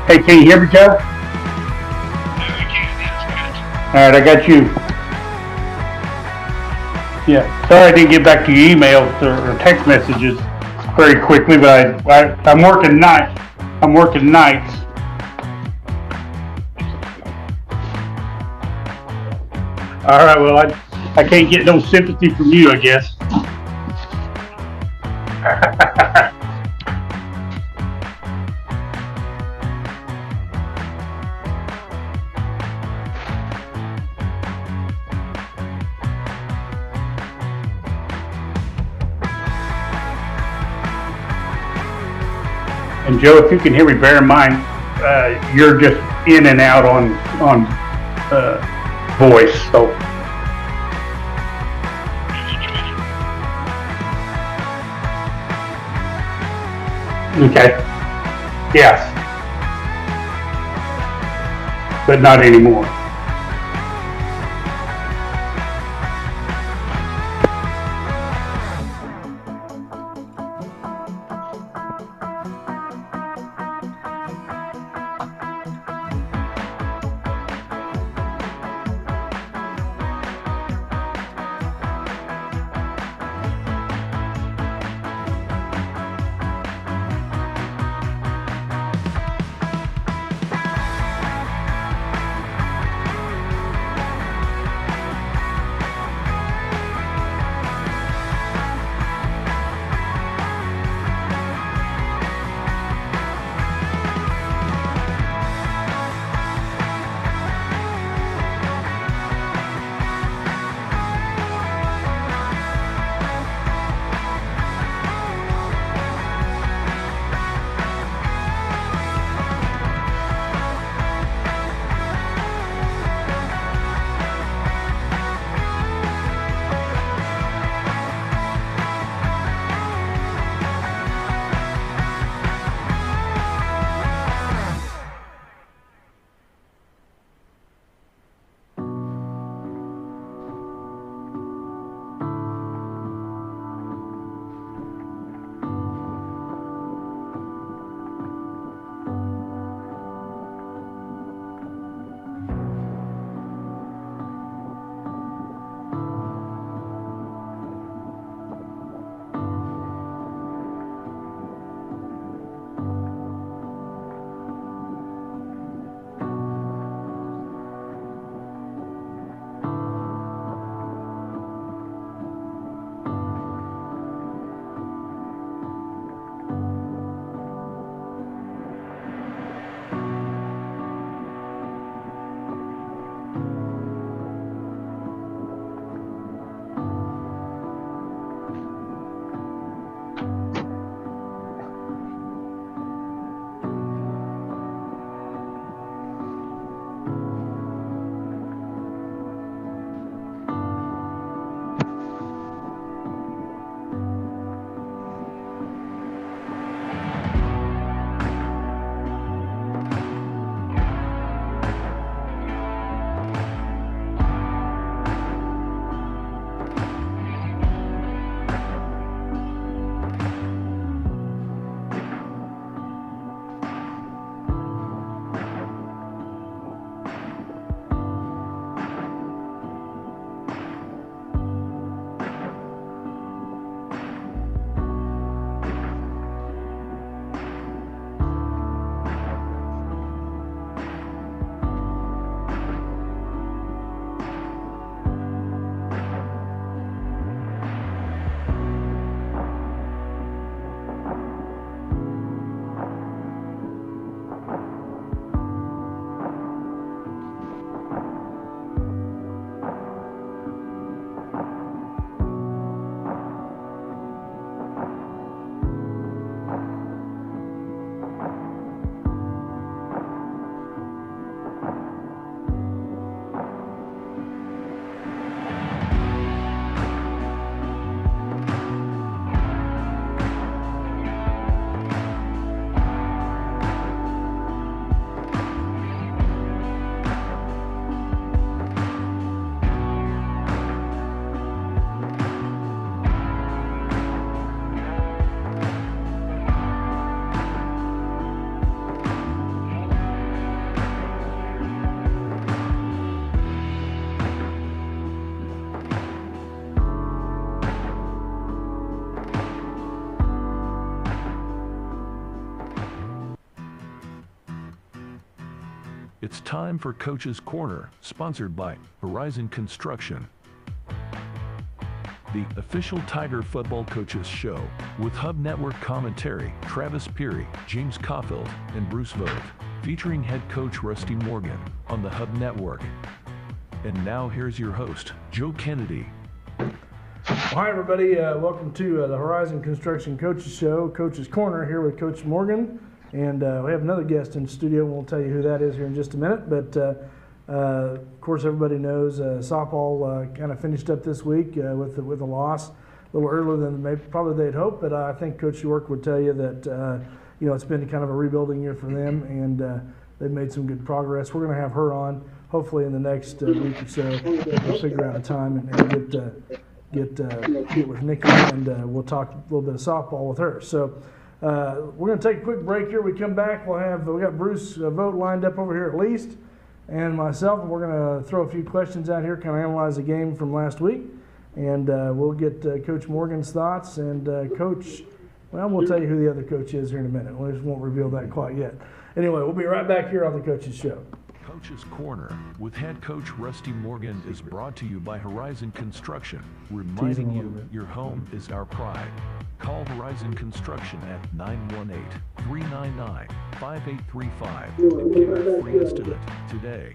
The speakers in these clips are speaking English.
Hey, can you hear me, Joe? I can. Yes, All right, I got you. Yeah. Sorry I didn't get back to your emails or text messages very quickly, but I'm working nights. I'm working nights. All right. Well, I can't get no sympathy from you, I guess. And Joe, if you can hear me, bear in mind you're just in and out on voice. So okay. Yes, but not anymore. It's time for Coach's Corner, sponsored by Horizon Construction, the official Tiger football coaches show, with Hub Network commentary, Travis Peary, James Caulfield, and Bruce Vogt, featuring head coach Rusty Morgan on the Hub Network. And now here's your host, Joe Kennedy. Well, hi everybody, welcome to the Horizon Construction Coaches Show, Coach's Corner, here with Coach Morgan. And we have another guest in the studio. We'll tell you who that is here in just a minute. But of course, everybody knows softball kind of finished up this week with a loss, a little earlier than probably they'd hoped. But I think Coach York would tell you that it's been kind of a rebuilding year for them, and they've made some good progress. We're going to have her on hopefully in the next week or so. We'll figure out a time and get with Nikki, and we'll talk a little bit of softball with her. So. We're going to take a quick break here. We come back, we got Bruce Vogt lined up over here at least, and myself, and we're going to throw a few questions out here, kind of analyze the game from last week, and we'll get Coach Morgan's thoughts, and Coach, well, we'll tell you who the other coach is here in a minute. We just won't reveal that quite yet. Anyway, we'll be right back here on the Coach's Show. Coach's Corner with head coach Rusty Morgan is brought to you by Horizon Construction, reminding you your home is our pride. Call Horizon Construction at 918-399-5835 and get a free estimate today.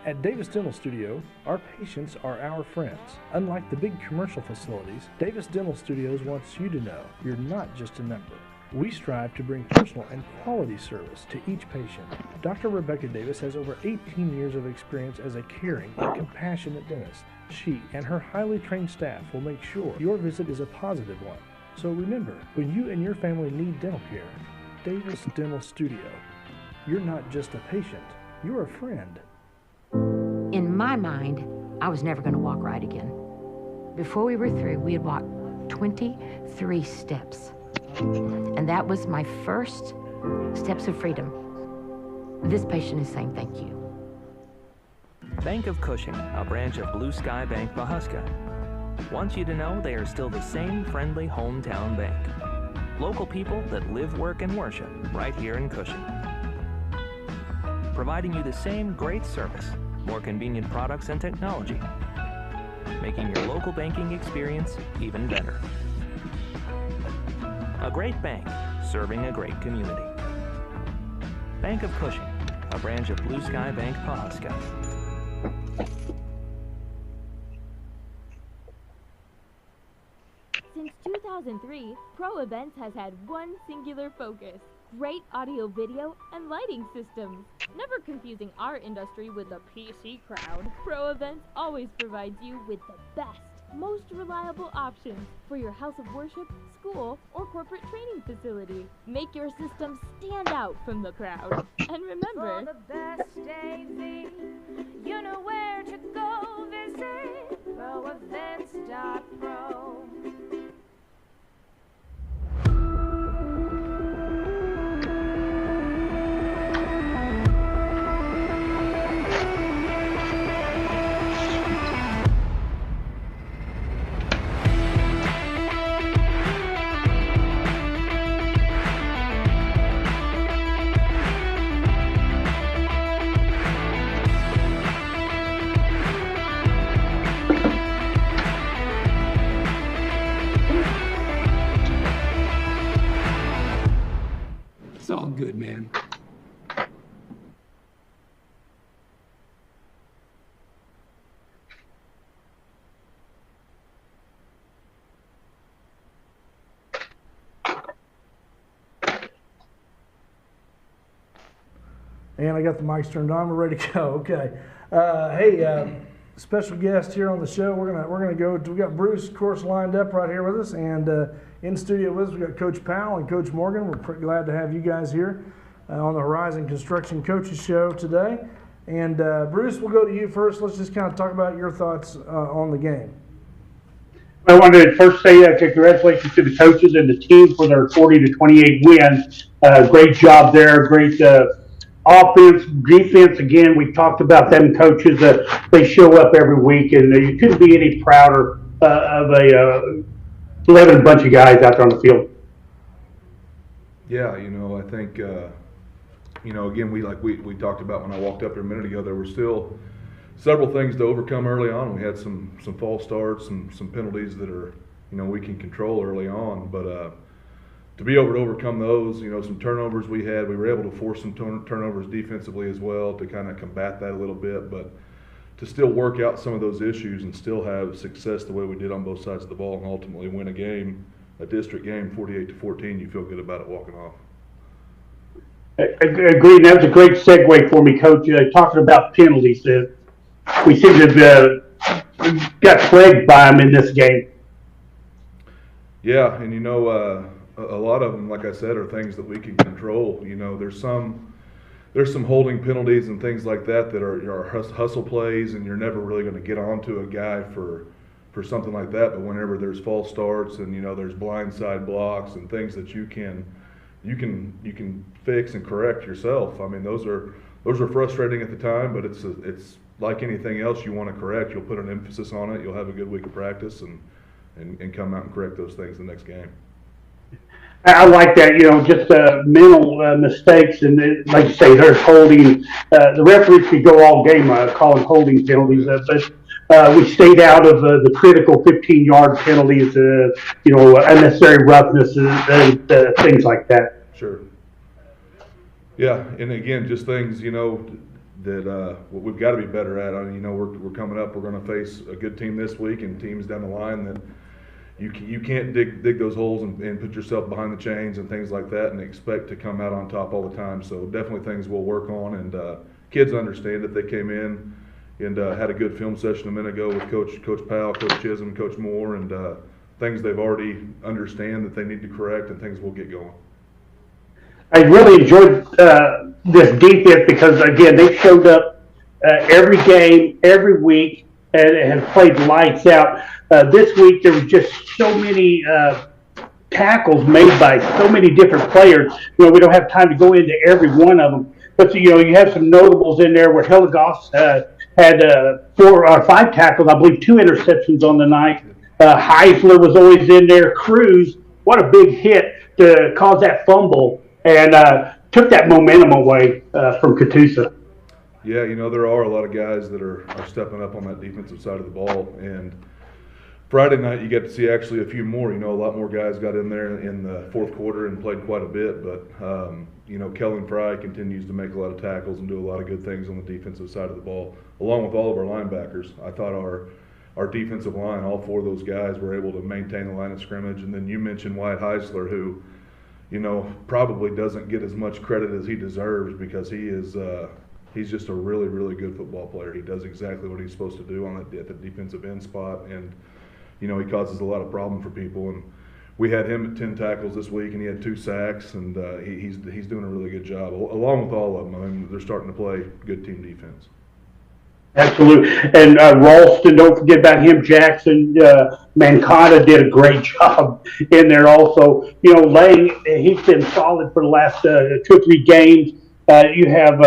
At Davis Dental Studio, our patients are our friends. Unlike the big commercial facilities, Davis Dental Studios wants you to know you're not just a number. We strive to bring personal and quality service to each patient. Dr. Rebecca Davis has over 18 years of experience as a caring and compassionate dentist. She and her highly trained staff will make sure your visit is a positive one. So remember, when you and your family need dental care, Davis Dental Studio, you're not just a patient, you're a friend. In my mind, I was never going to walk right again. Before we were through, we had walked 23 steps. And that was my first steps of freedom. This patient is saying thank you. Bank of Cushing, a branch of Blue Sky Bank Pawhuska, wants you to know they are still the same friendly hometown bank. Local people that live, work, and worship right here in Cushing. Providing you the same great service, more convenient products and technology, making your local banking experience even better. A great bank, serving a great community. Bank of Cushing, a branch of Blue Sky Bank Pawhuska. Since 2003, Pro Events has had one singular focus: great audio, video, and lighting systems. Never confusing our industry with the PC crowd, Pro Events always provides you with the best, most reliable options for your house of worship, school, or corporate training facility. Make your system stand out from the crowd. And remember, for the best AV, you know where to go visit proevents.pro. It's all good, man. And I got the mics turned on. We're ready to go. Okay. Hey, special guest here on the show. We're gonna go. We got Bruce, of course, lined up right here with us, and in studio with us we got Coach Powell and Coach Morgan. We're pretty glad to have you guys here on the Horizon Construction Coaches Show today. And Bruce, we'll go to you first. Let's just kind of talk about your thoughts on the game. I wanted to first say congratulations to the coaches and the team for their 40-28 win. Great job there. Great offense, defense. Again, we talked about them coaches. They show up every week, and you couldn't be any prouder of a 11 bunch of guys out there on the field. Yeah, I think, again, we talked about when I walked up here a minute ago, there were still several things to overcome early on. We had some false starts and some penalties that are, we can control early on. But to be able to overcome those, some turnovers we had, we were able to force some turnovers defensively as well to kind of combat that a little bit. But to still work out some of those issues and still have success the way we did on both sides of the ball and ultimately win a game, a district game, 48-14, you feel good about it walking off. Agreed. That was a great segue for me, Coach. Talking about penalties, we seem to have got plagued by them in this game. Yeah, and a lot of them, like I said, are things that we can control. There's some holding penalties and things like that are hustle plays, and you're never really going to get onto a guy for something like that. But whenever there's false starts and there's blindside blocks and things that you can fix and correct yourself. I mean, those are frustrating at the time, but it's like anything else you want to correct. You'll put an emphasis on it. You'll have a good week of practice and come out and correct those things the next game. I like that, just mental mistakes, and like you say, there's holding. The referees could go all game calling holding penalties, but we stayed out of the critical 15-yard penalties, unnecessary roughness and things like that. Sure. Yeah, and again, just things that we've got to be better at. We're coming up. We're going to face a good team this week and teams down the line that. You can't dig those holes and put yourself behind the chains and things like that and expect to come out on top all the time. So definitely things we'll work on, and kids understand it. They came in and had a good film session a minute ago with Coach Powell, Coach Chisholm, Coach Moore, and things they've already understand that they need to correct and things we'll get going. I really enjoyed this defense because, again, they showed up every game, every week, and have played lights out. This week there was just so many tackles made by so many different players. We don't have time to go into every one of them. But you have some notables in there where Hillegoss had 4 or 5 tackles, I believe 2 interceptions on the night. Heisler was always in there. Cruz, what a big hit to cause that fumble and took that momentum away from Catoosa. Yeah, there are a lot of guys that are stepping up on that defensive side of the ball. And Friday night, you get to see actually a few more. A lot more guys got in there in the fourth quarter and played quite a bit. But, Kellen Fry continues to make a lot of tackles and do a lot of good things on the defensive side of the ball, along with all of our linebackers. I thought our defensive line, all 4 of those guys were able to maintain the line of scrimmage. And then you mentioned Wyatt Heisler, who, probably doesn't get as much credit as he deserves because he is he's just a really, really good football player. He does exactly what he's supposed to do at the defensive end spot, and he causes a lot of problem for people. And we had him at 10 tackles this week, and he had 2 sacks, and he's doing a really good job along with all of them. I mean, they're starting to play good team defense. Absolutely. And Ralston, don't forget about him. Jackson, Mancada did a great job in there also. Lang, he's been solid for the last 2 or 3 games. You have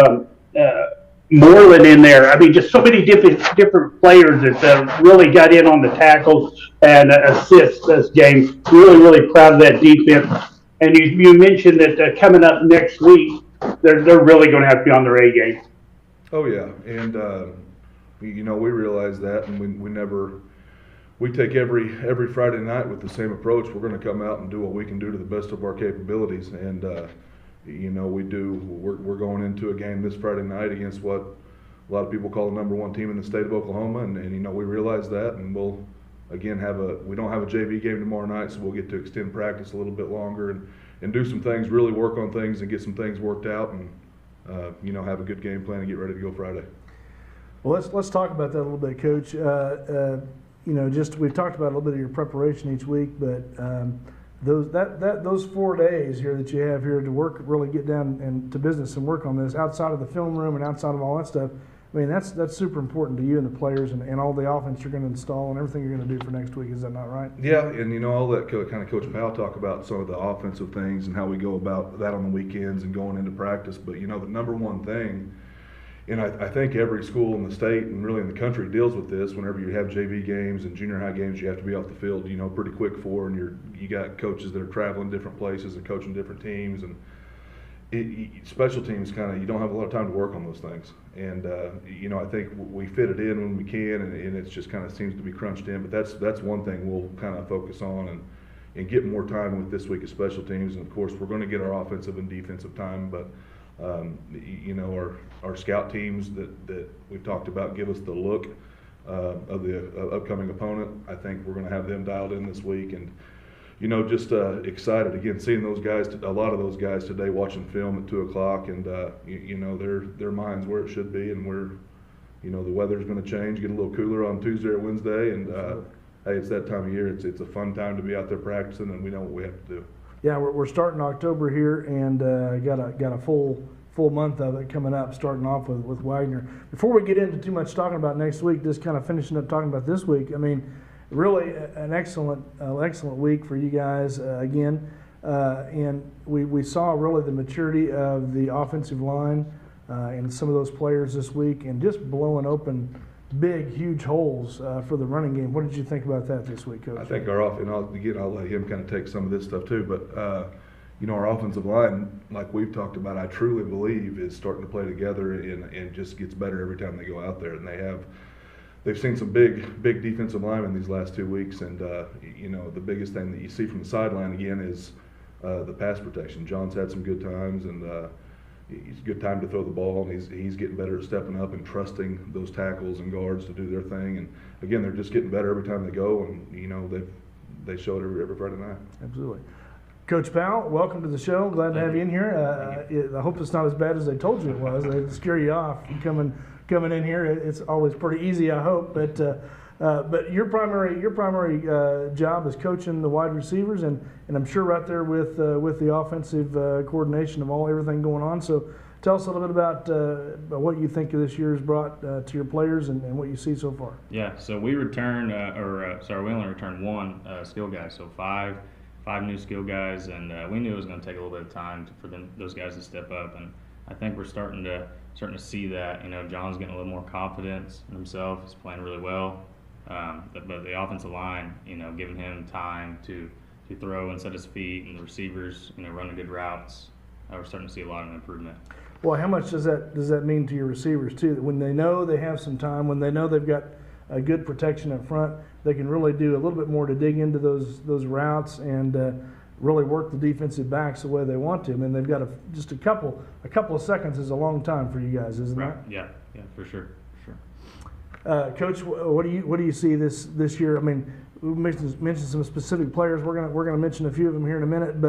Moreland in there. I mean, just so many different players that really got in on the tackles and assists this game. Really, really proud of that defense. And you mentioned that coming up next week, they're really going to have to be on their A game. Oh yeah, and we realize that, and we take every Friday night with the same approach. We're going to come out and do what we can do to the best of our capabilities, and we're going into a game this Friday night against what a lot of people call the number 1 team in the state of Oklahoma, and we realize that, and we'll again we don't have a JV game tomorrow night, so we'll get to extend practice a little bit longer and do some things, really work on things and get some things worked out, and have a good game plan and get ready to go Friday. Well, let's talk about that a little bit, Coach. We've talked about a little bit of your preparation each week, but those 4 days here that you have here to work, really get down and to business and work on this outside of the film room and outside of all that stuff. I mean, that's super important to you and the players and all the offense you're going to install and everything you're going to do for next week. Is that not right? Yeah, and I'll let kind of Coach Powell talk about some of the offensive things and how we go about that on the weekends and going into practice. But the number one thing, and I think every school in the state and really in the country deals with this. Whenever you have JV games and junior high games, you have to be off the field, pretty quick for, and you got coaches that are traveling different places and coaching different teams, and special teams you don't have a lot of time to work on those things. And I think we fit it in when we can, and it just kind of seems to be crunched in. But that's one thing we'll kind of focus on and get more time with this week of special teams. And of course, we're going to get our offensive and defensive time, but our scout teams that we've talked about give us the look of the upcoming opponent. I think we're going to have them dialed in this week, and just excited again seeing those guys. A lot of those guys today watching film at 2 o'clock, and their minds where it should be, and the weather's going to change, get a little cooler on Tuesday or Wednesday, and hey, it's that time of year. It's a fun time to be out there practicing, and we know what we have to do. Yeah, we're starting October here, and got a full month of it coming up, starting off with Wagner. Before we get into too much talking about next week, just kind of finishing up talking about this week. I mean, really an excellent week for you guys again, and we saw really the maturity of the offensive line and some of those players this week, and just blowing open big, huge holes for the running game. What did you think about that this week, Coach? I think I'll let him kind of take some of this stuff too, but our offensive line, like we've talked about, I truly believe is starting to play together and just gets better every time they go out there, and they've seen some big defensive linemen these last 2 weeks, and the biggest thing that you see from the sideline again is the pass protection. John's had some good times, and it's a good time to throw the ball, and he's getting better at stepping up and trusting those tackles and guards to do their thing. And again, they're just getting better every time they go, and they show it every Friday night. Absolutely. Coach Powell, welcome to the show. Glad to have you in here. I hope it's not as bad as they told you it was. They scare you off coming in here. It's always pretty easy, I hope. But your primary job is coaching the wide receivers, and I'm sure right there with the offensive coordination of everything going on. So tell us a little bit about what you think this year has brought to your players and what you see so far. Yeah, so we returned, we only returned one skill guy, so five new skill guys, and we knew it was going to take a little bit of time for those guys to step up, and I think we're starting to see that. John's getting a little more confidence in himself. He's playing really well, but the offensive line, giving him time to throw and set his feet, and the receivers, running good routes. We're starting to see a lot of improvement. Well, how much does that mean to your receivers too? That when they know they have some time, when they know they've got a good protection up front, they can really do a little bit more to dig into those routes and really work the defensive backs the way they want to. I mean, they've got just a couple of seconds is a long time for you guys, isn't it? Yeah, for sure. Coach, what do you see this year? I mean, we mentioned some specific players. We're gonna mention a few of them here in a minute,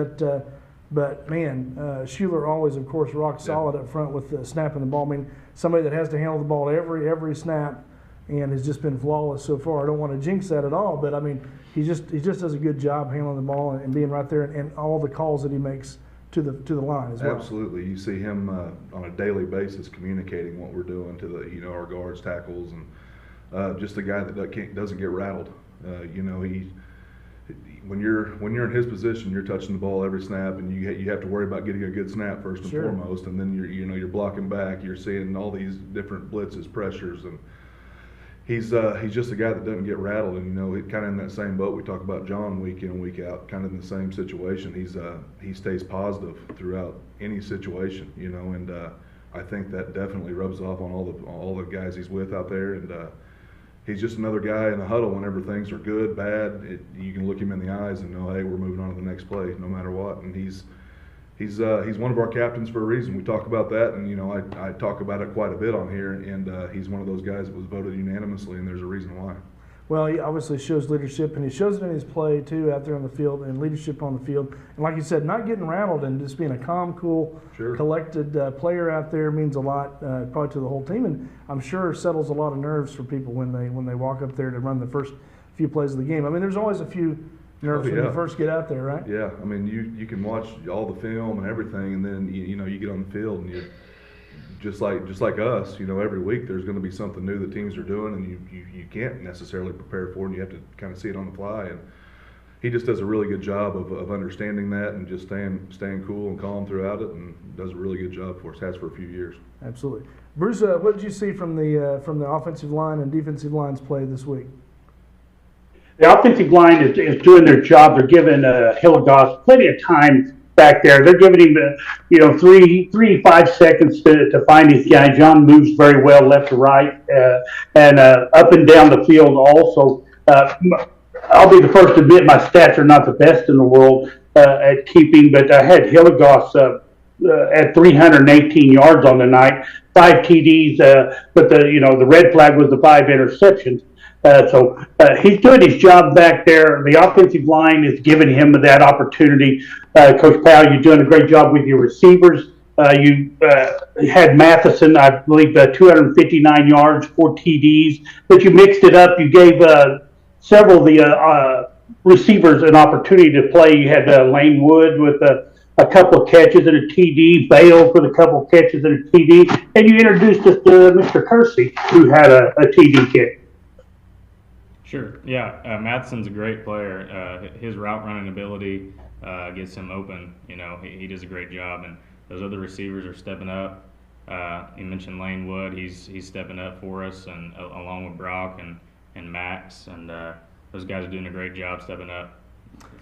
but man, Schuler always, of course, rock solid up front with snapping the ball. I mean, somebody that has to handle the ball every snap, and has just been flawless so far. I don't want to jinx that at all, but I mean, he just does a good job handling the ball and being right there, and all the calls that he makes to the line as well. Absolutely, you see him on a daily basis communicating what we're doing to our guards, tackles, and just a guy that doesn't get rattled. When you're in his position, you're touching the ball every snap, and you have to worry about getting a good snap first and foremost, and then you're blocking back. You're seeing all these different blitzes, pressures, and he's just a guy that doesn't get rattled. And kind of in that same boat we talk about John week in and week out, kind of in the same situation. He stays positive throughout any situation, and I think that definitely rubs off on all the guys he's with out there, and he's just another guy in the huddle whenever things are good, bad. You can look him in the eyes and know, hey, we're moving on to the next play, no matter what. And he's one of our captains for a reason. We talk about that, and I talk about it quite a bit on here. And he's one of those guys that was voted unanimously, and there's a reason why. Well, he obviously shows leadership, and he shows it in his play too, out there on the field, and leadership on the field. And like you said, not getting rattled and just being a calm, cool, collected player out there means a lot, probably to the whole team, and I'm sure settles a lot of nerves for people when they walk up there to run the first few plays of the game. I mean, there's always a few nerves when you first get out there, right? Yeah, I mean, you can watch all the film and everything, and then you get on the field and just like us, every week there's going to be something new that teams are doing, and you can't necessarily prepare for it, and you have to kind of see it on the fly. And he just does a really good job of understanding that and just staying cool and calm throughout it, and does a really good job for us. Has for a few years. Absolutely, Bruce. What did you see from the offensive line and defensive lines play this week? The offensive line is doing their job. They're giving Hilligoss plenty of time back there. They're giving him 3 to 5 seconds to find his guy. John moves very well left to right and up and down the field also. I'll be the first to admit my stats are not the best in the world at keeping, but I had Hilligoss at 318 yards on the night, 5 TDs, but the red flag was the 5 interceptions. So he's doing his job back there. The offensive line is giving him that opportunity. Coach Powell, you're doing a great job with your receivers. You had Matheson, I believe, 259 yards, 4 TDs, but you mixed it up. You gave several of the receivers an opportunity to play. You had Lane Wood with a couple of catches and a TD, Bale with a couple of catches and a TD, and you introduced us to Mr. Kersey, who had a TD kick. Sure. Yeah, Matheson's a great player. His route running ability gets him open. He does a great job, and those other receivers are stepping up. You mentioned Lane Wood. He's stepping up for us, and along with Brock and Max, and those guys are doing a great job stepping up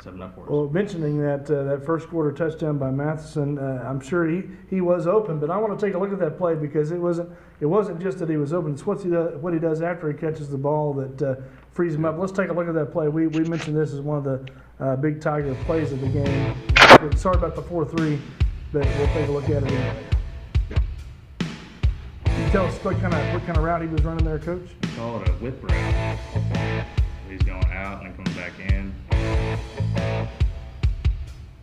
for us. Well, mentioning that first quarter touchdown by Matheson, I'm sure he was open, but I want to take a look at that play because it wasn't just that he was open. It's what he does after he catches the ball that frees him up. Let's take a look at that play. We mentioned this as one of the big Tiger plays of the game. Sorry about the 4-3, but we'll take a look at it anyway. Can you tell us what kind of route he was running there, Coach? Call it a whip route. He's going out and coming back in.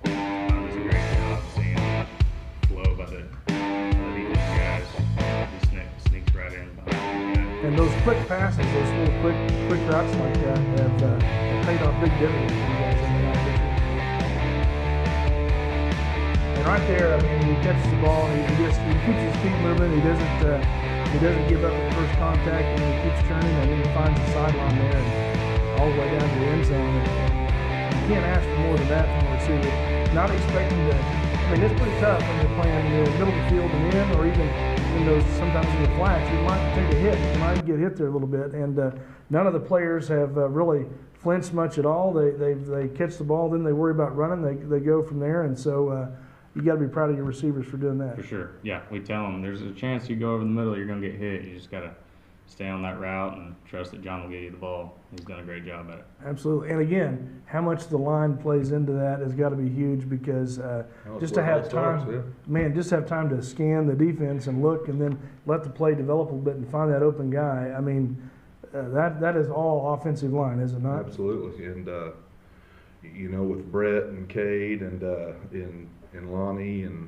That was a great job seeing the flow by the defensive guys. He sneaks right in behind the guy. And those quick passes, those little quick routes like that have paid off big dividends for you guys in the offense. And right there, he catches the ball, he keeps his feet moving. He doesn't give up at first contact, and he keeps turning, and then he finds the sideline there, and all the way down to the end zone. And you can't ask for more than that from a receiver. Not expecting to. It's pretty tough when you're playing in the middle of the field and in, or even in those sometimes in the flats. You might take a hit. You might get hit there a little bit, and none of the players have really flinched much at all. They catch the ball, then they worry about running. They go from there, and so. You got to be proud of your receivers for doing that. For sure. Yeah, we tell them there's a chance you go over the middle, you're going to get hit. You just got to stay on that route and trust that John will get you the ball. He's done a great job at it. Absolutely. And again, how much the line plays into that has got to be huge because just to have time, just have time to scan the defense and look and then let the play develop a little bit and find that open guy. That is all offensive line, is it not? Absolutely. And, with Brett and Cade and Lonnie and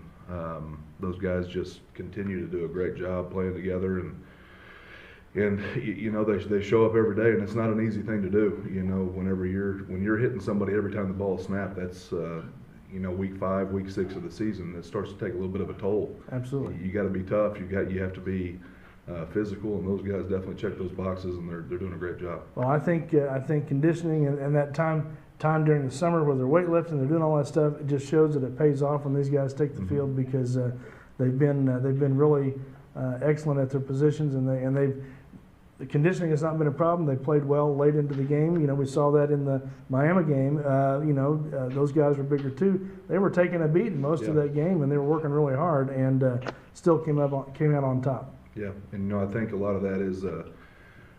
those guys just continue to do a great job playing together, and they show up every day, and it's not an easy thing to do. When you're hitting somebody every time the ball is snapped, that's week 5, week 6 of the season, it starts to take a little bit of a toll. Absolutely. You got to be tough. You have to be physical, and those guys definitely check those boxes, and they're doing a great job. Well, I think conditioning and that time during the summer where they're weightlifting, they're doing all that stuff, it just shows that it pays off when these guys take the field because they've been really excellent at their positions, and the conditioning has not been a problem. They played well late into the game. We saw that in the Miami game. Those guys were bigger too. They were taking a beating most of that game, and they were working really hard, and still came out on top. Yeah, and I think a lot of that is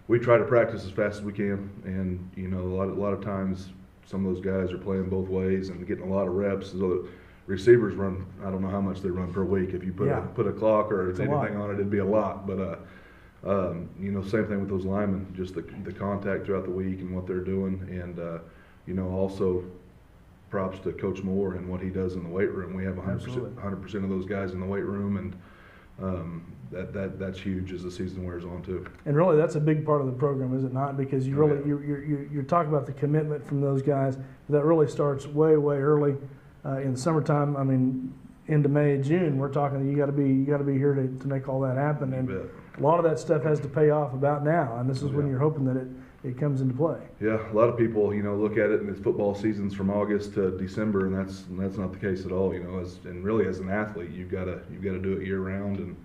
we try to practice as fast as we can, and a lot of times some of those guys are playing both ways and getting a lot of reps. So the receivers run, I don't know how much they run per week. If you put a clock or anything on it, it'd be a lot. But same thing with those linemen, just the contact throughout the week and what they're doing, and also props to Coach Moore and what he does in the weight room. We have 100% of those guys in the weight room, and that's huge as the season wears on too. And really, that's a big part of the program, is it not? Because you're talking about the commitment from those guys that really starts way early in the summertime. into May, June, we're talking you got to be here to make all that happen. And a lot of that stuff has to pay off about now, and this is when you're hoping that it comes into play. Yeah, a lot of people, look at it and it's football seasons from August to December, and that's not the case at all. And really as an athlete, you've got to do it year round, and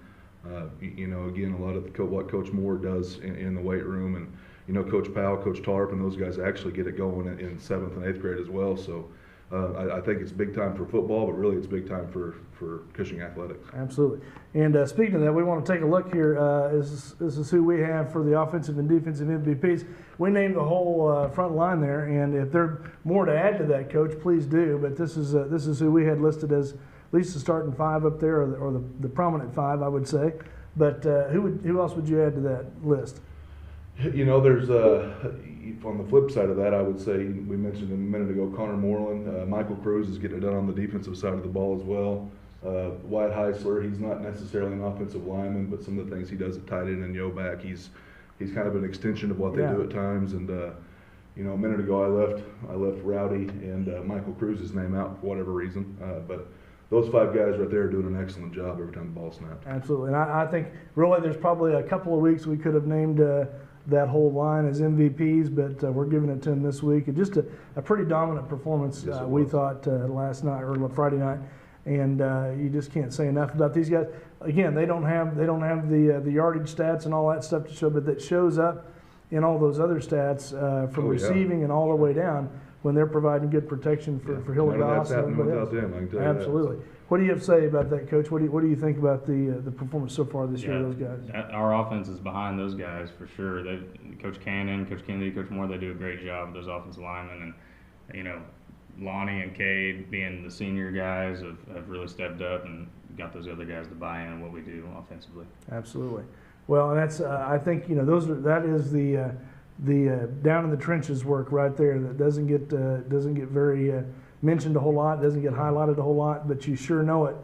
again, a lot of what Coach Moore does in the weight room, and Coach Powell, Coach Tarp, and those guys actually get it going in 7th and 8th grade as well. So I think it's big time for football, but really it's big time for Cushing athletics. Absolutely. And speaking of that, we want to take a look here. This is who we have for the offensive and defensive MVPs. We named the whole front line there, and if there's more to add to that, Coach, please do. But this is who we had listed as at least the starting 5 up there, or the prominent 5, I would say. But who else would you add to that list? There's on the flip side of that, I would say we mentioned a minute ago Connor Moreland. Michael Cruz is getting it done on the defensive side of the ball as well. Wyatt Heisler, he's not necessarily an offensive lineman, but some of the things he does at tight end and yo-back, he's kind of an extension of what they do at times. And a minute ago I left Rowdy and Michael Cruz's name out for whatever reason, but those 5 guys right there are doing an excellent job every time the ball snaps. Absolutely, and I think really there's probably a couple of weeks we could have named that whole line as MVPs, but we're giving it to them this week. And just a pretty dominant performance, we thought, last night or Friday night. And you just can't say enough about these guys. Again, they don't have the yardage stats and all that stuff to show, but that shows up in all those other stats from receiving and all the way down when they're providing good protection for Hilligoss and everybody else. Them, I can tell you Absolutely. That. What do you have to say about that, Coach? What do you think about the performance so far this year of those guys? Our offense is behind those guys for sure. Coach Cannon, Coach Kennedy, Coach Moore, they do a great job with those offensive linemen, and Lonnie and Cade, being the senior guys, have really stepped up and got those other guys to buy in on what we do offensively. Absolutely. Well, and that's I think that is the down in the trenches work right there that doesn't get very mentioned a whole lot, doesn't get highlighted a whole lot, but you sure know it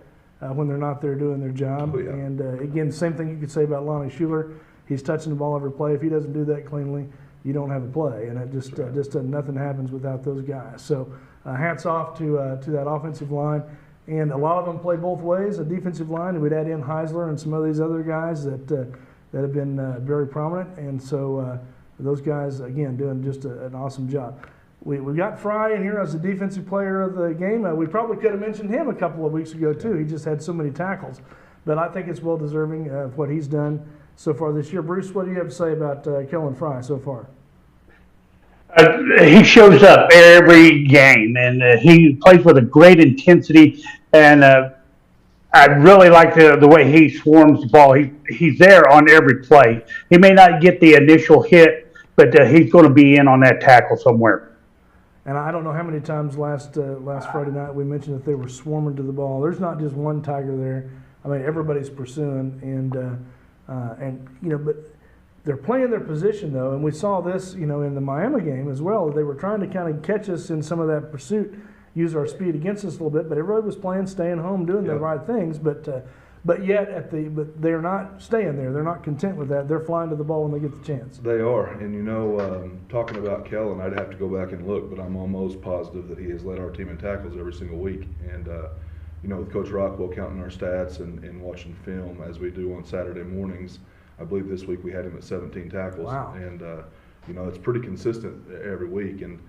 when they're not there doing their job. And again, same thing you could say about Lonnie Schuler. He's touching the ball every play. If he doesn't do that cleanly, you don't have a play, and it just nothing happens without those guys. So hats off to that offensive line, and a lot of them play both ways. A defensive line, and we'd add in Heisler and some of these other guys that have been very prominent, and so those guys again doing just an awesome job. We got Fry in here as the defensive player of the game. We probably could have mentioned him a couple of weeks ago too. He just had so many tackles, but I think it's well deserving of what he's done so far this year. Bruce, what do you have to say about Kellen Fry so far? He shows up every game, and he plays with a great intensity, and I really like the way he swarms the ball. He's there on every play. He may not get the initial hit, but he's going to be in on that tackle somewhere. And I don't know how many times last Friday night we mentioned that they were swarming to the ball. There's not just one Tiger there. I mean, everybody's pursuing, but they're playing their position though, and we saw this, in the Miami game as well. They were trying to kind of catch us in some of that pursuit, use our speed against us a little bit, but everybody was playing, staying home, doing the right things. But yet they're not staying there. They're not content with that. They're flying to the ball when they get the chance. They are, and talking about Kellen, I'd have to go back and look, but I'm almost positive that he has led our team in tackles every single week. And with Coach Rockwell counting our stats and watching film as we do on Saturday mornings, I believe this week we had him at 17 tackles. Wow. And it's pretty consistent every week. And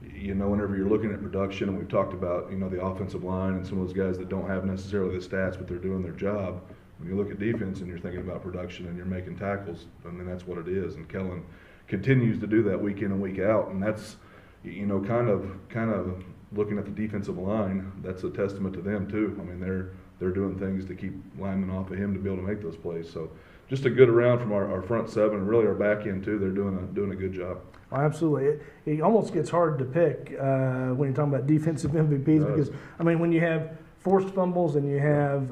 whenever you're looking at production, and we've talked about, the offensive line and some of those guys that don't have necessarily the stats, but they're doing their job. When you look at defense and you're thinking about production and you're making tackles, I mean, that's what it is. And Kellen continues to do that week in and week out. And that's, kind of looking at the defensive line, that's a testament to them too. I mean, they're doing things to keep linemen off of him to be able to make those plays. So just a good around from our front seven, and really our back end too. They're doing a good job. Well, absolutely. It almost gets hard to pick when you're talking about defensive MVPs because, when you have forced fumbles and you have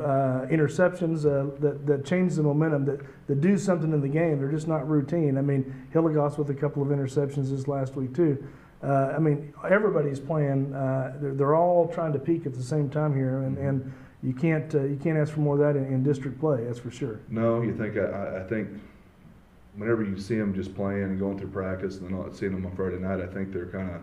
interceptions that change the momentum, that do something in the game, they're just not routine. Hilligoss with a couple of interceptions this last week too. Everybody's playing. They're all trying to peak at the same time here, and you can't ask for more of that in district play. That's for sure. No, you think I think. Whenever you see them just playing and going through practice and then seeing them on Friday night, I think they're kind of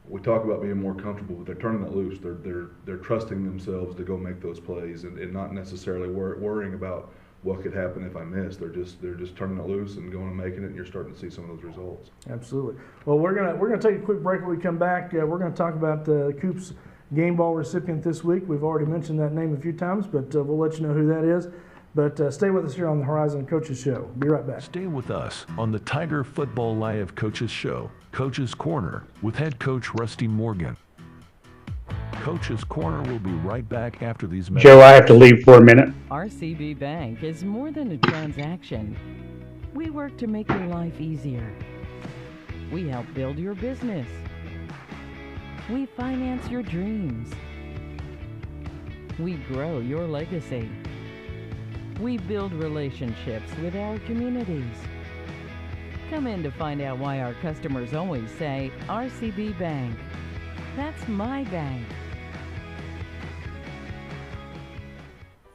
we talk about being more comfortable, but they're turning it loose. They're trusting themselves to go make those plays and not necessarily worrying about what could happen if I miss. They're just turning it loose and going and making it, and you're starting to see some of those results. Absolutely. Well, we're gonna take a quick break. When we come back, we're gonna talk about Coop's game ball recipient this week. We've already mentioned that name a few times, but we'll let you know who that is. But stay with us here on the Horizon Coaches Show. Be right back. Stay with us on the Tiger Football Live Coaches Show, Coach's Corner, with head coach Rusty Morgan. Coach's Corner will be right back after these messages. Joe, I have to leave for a minute. RCB Bank is more than a transaction. We work to make your life easier. We help build your business. We finance your dreams. We grow your legacy. We build relationships with our communities. Come in to find out why our customers always say, RCB Bank. That's my bank.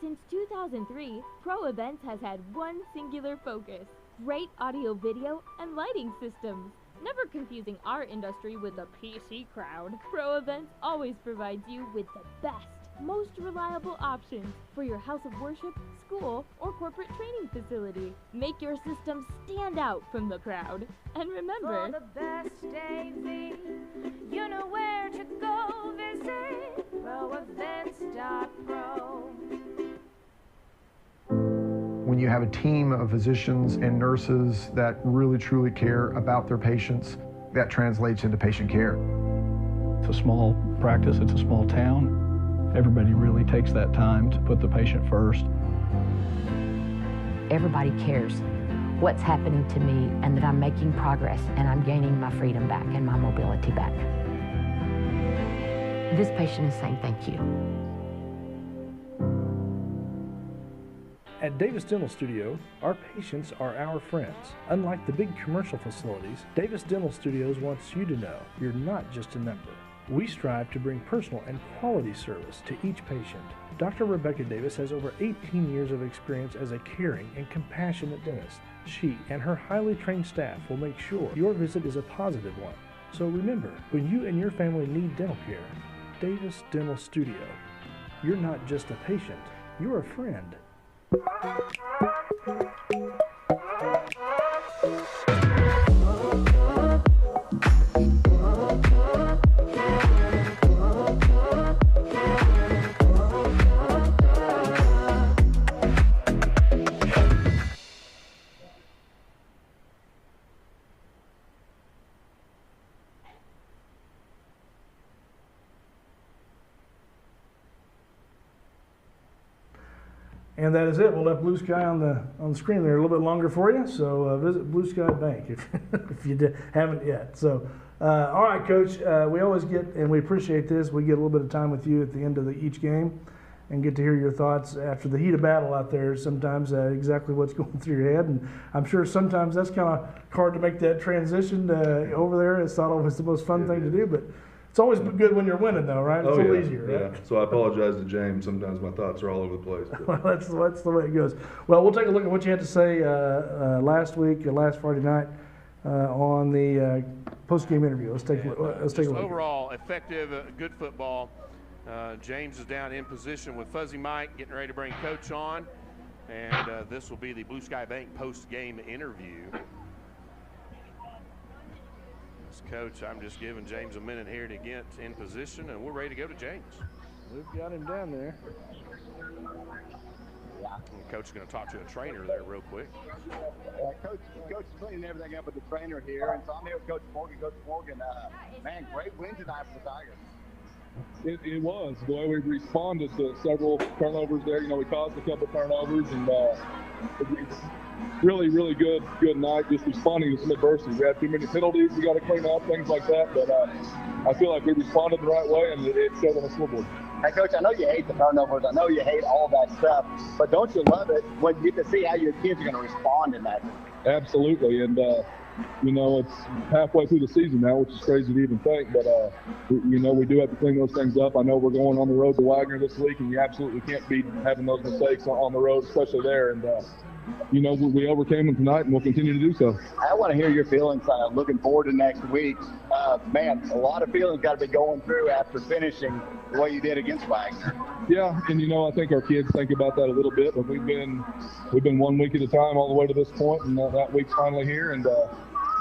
Since 2003, Pro Events has had one singular focus: great audio, video, and lighting systems. Never confusing our industry with the PC crowd, Pro Events always provides you with the best, most reliable options for your house of worship, school, or corporate training facility. Make your system stand out from the crowd. And remember, For the best AV, you know where to go. Visit proevents.pro. When you have a team of physicians and nurses that really truly care about their patients, that translates into patient care. It's a small practice, it's a small town. Everybody really takes that time to put the patient first. Everybody cares what's happening to me and that I'm making progress and I'm gaining my freedom back and my mobility back. This patient is saying thank you. At Davis Dental Studio, our patients are our friends. Unlike the big commercial facilities, Davis Dental Studios wants you to know you're not just a number. We strive to bring personal and quality service to each patient. Dr. Rebecca Davis has over 18 years of experience as a caring and compassionate dentist. She and her highly trained staff will make sure your visit is a positive one. So remember, when you and your family need dental care, Davis Dental Studio. You're not just a patient, you're a friend. And that is it. We'll let Blue Sky on the screen there a little bit longer for you. So visit Blue Sky Bank if you haven't yet. So all right, Coach. We always get, and we appreciate this, we get a little bit of time with you at the end of each game and get to hear your thoughts after the heat of battle out there. Sometimes exactly what's going through your head, and I'm sure sometimes that's kind of hard to make that transition over there. It's not always the most fun thing to do, but it's always good when you're winning, though, right? It's a little easier, right? Yeah. So I apologize to James. Sometimes my thoughts are all over the place. Well, that's the way it goes. Well, we'll take a look at what you had to say last Friday night, on the post-game interview. Let's take a look. Overall, effective, good football. James is down in position with Fuzzy Mike, getting ready to bring Coach on, and this will be the Blue Sky Bank post-game interview. Coach, I'm just giving James a minute here to get in position, and we're ready to go to James. We've got him down there. And Coach is going to talk to a trainer there real quick. Coach is cleaning everything up with the trainer here, and so I'm here with Coach Morgan. Coach Morgan, man, great win tonight for the Tigers. It was. The way we responded to several turnovers there, we caused a couple turnovers, and it's really, really good night just responding to some adversity. We had too many penalties we got to clean up, things like that, but I feel like we responded the right way, and it showed on the scoreboard. Hey, Coach, I know you hate the turnovers. I know you hate all that stuff, but don't you love it when you get to see how your kids are going to respond in that? Absolutely, and it's halfway through the season now, which is crazy to even think, but we do have to clean those things up. I know we're going on the road to Wagner this week, and you absolutely can't be having those mistakes on the road, especially there. And we overcame them tonight, and we'll continue to do so. I want to hear your feelings looking forward to next week. Man, a lot of feelings got to be going through after finishing the way you did against Wagner. Yeah, and I think our kids think about that a little bit, but we've been 1 week at a time all the way to this point, and that week's finally here, and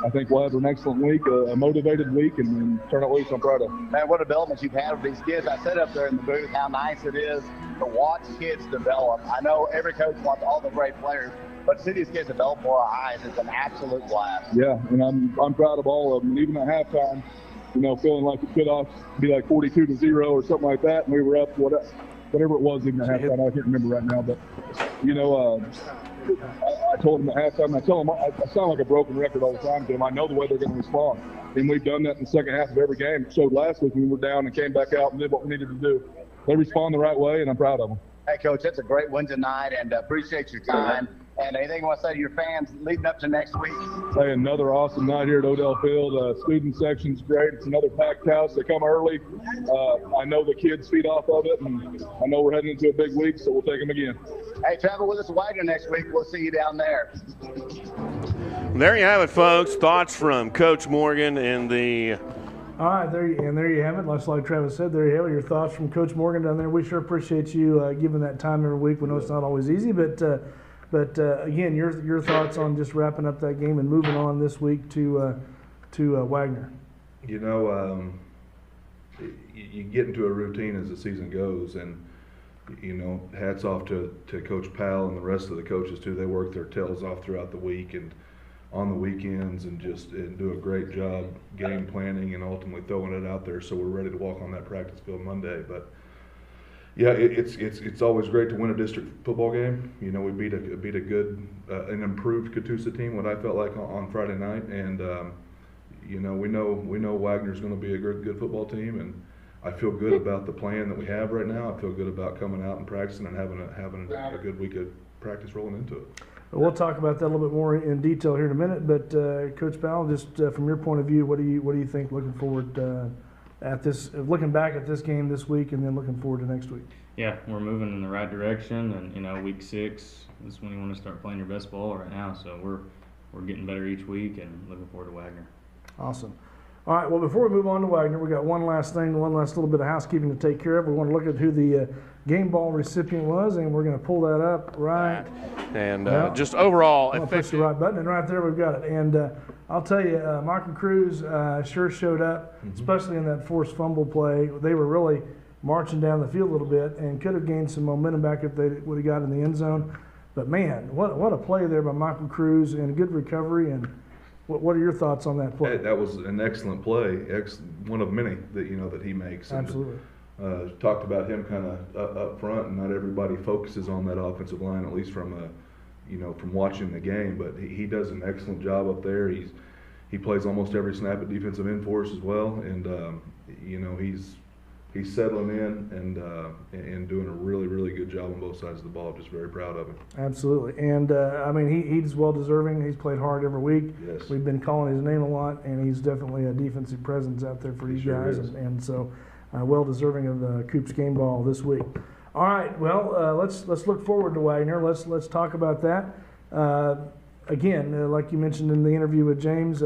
I think we'll have an excellent week, a motivated week, and turn it loose on Friday. Man, what developments you've had with these kids. I said up there in the booth how nice it is to watch kids develop. I know every coach wants all the great players, but to see these kids develop for our eyes, it's an absolute blast. Yeah, and I'm proud of all of them. And even at halftime, feeling like it could be like 42-0 or something like that, and we were up whatever it was even at halftime. I can't remember right now, but I told them at halftime, I tell them I sound like a broken record all the time to them. I know the way they're going to respond, and we've done that in the second half of every game. It showed last week when we were down and came back out and did what we needed to do. They respond the right way, and I'm proud of them. Hey, Coach, that's a great win tonight, and appreciate your time. And anything you want to say to your fans leading up to next week? Hey, another awesome night here at Odell Field. Student section's great. It's another packed house. They come early. I know the kids feed off of it, and I know we're heading into a big week, so we'll take them again. Hey, travel with us to Wagner next week. We'll see you down there. There you have it, folks. Thoughts from Coach Morgan and the... All right, there you have it. Just like Travis said, there you have it. Your thoughts from Coach Morgan down there. We sure appreciate you giving that time every week. We know it's not always easy, but again, your thoughts on just wrapping up that game and moving on this week to Wagner. You get into a routine as the season goes, and hats off to Coach Powell and the rest of the coaches too. They work their tails off throughout the week and on the weekends and do a great job game planning and ultimately throwing it out there so we're ready to walk on that practice field Monday. But yeah, it's always great to win a district football game. We beat a good an improved Catoosa team, what I felt like on Friday night, and we know Wagner's going to be a good football team, and I feel good about the plan that we have right now. I feel good about coming out and practicing and having a good week of practice rolling into it. We'll talk about that a little bit more in detail here in a minute. But Coach Powell, just from your point of view, what do you think looking forward looking back at this game this week and then looking forward to next week? Yeah, we're moving in the right direction, and week 6 is when you want to start playing your best ball right now. So we're getting better each week and looking forward to Wagner. Awesome. All right, well, before we move on to Wagner, we got one last little bit of housekeeping to take care of. We want to look at who the game ball recipient was, and we're going to pull that up right. And just overall, I'll push the right button, and right there we've got it. And I'll tell you, Michael Cruz sure showed up, especially in that forced fumble play. They were really marching down the field a little bit and could have gained some momentum back if they would have got in the end zone. But man, what a play there by Michael Cruz, and a good recovery. And what are your thoughts on that play? Hey, that was an excellent play, one of many that he makes. Absolutely. Talked about him kind of up front, and not everybody focuses on that offensive line, at least from watching the game. But he does an excellent job up there. He plays almost every snap at defensive end for us as well, and he's settling in and doing a really, really good job on both sides of the ball. Just very proud of him. Absolutely. And, he's well-deserving. He's played hard every week. Yes. We've been calling his name a lot, and he's definitely a defensive presence out there for you guys. And so well-deserving of the Coups game ball this week. All right, well, let's look forward to Wagner. Let's talk about that. Again, like you mentioned in the interview with James,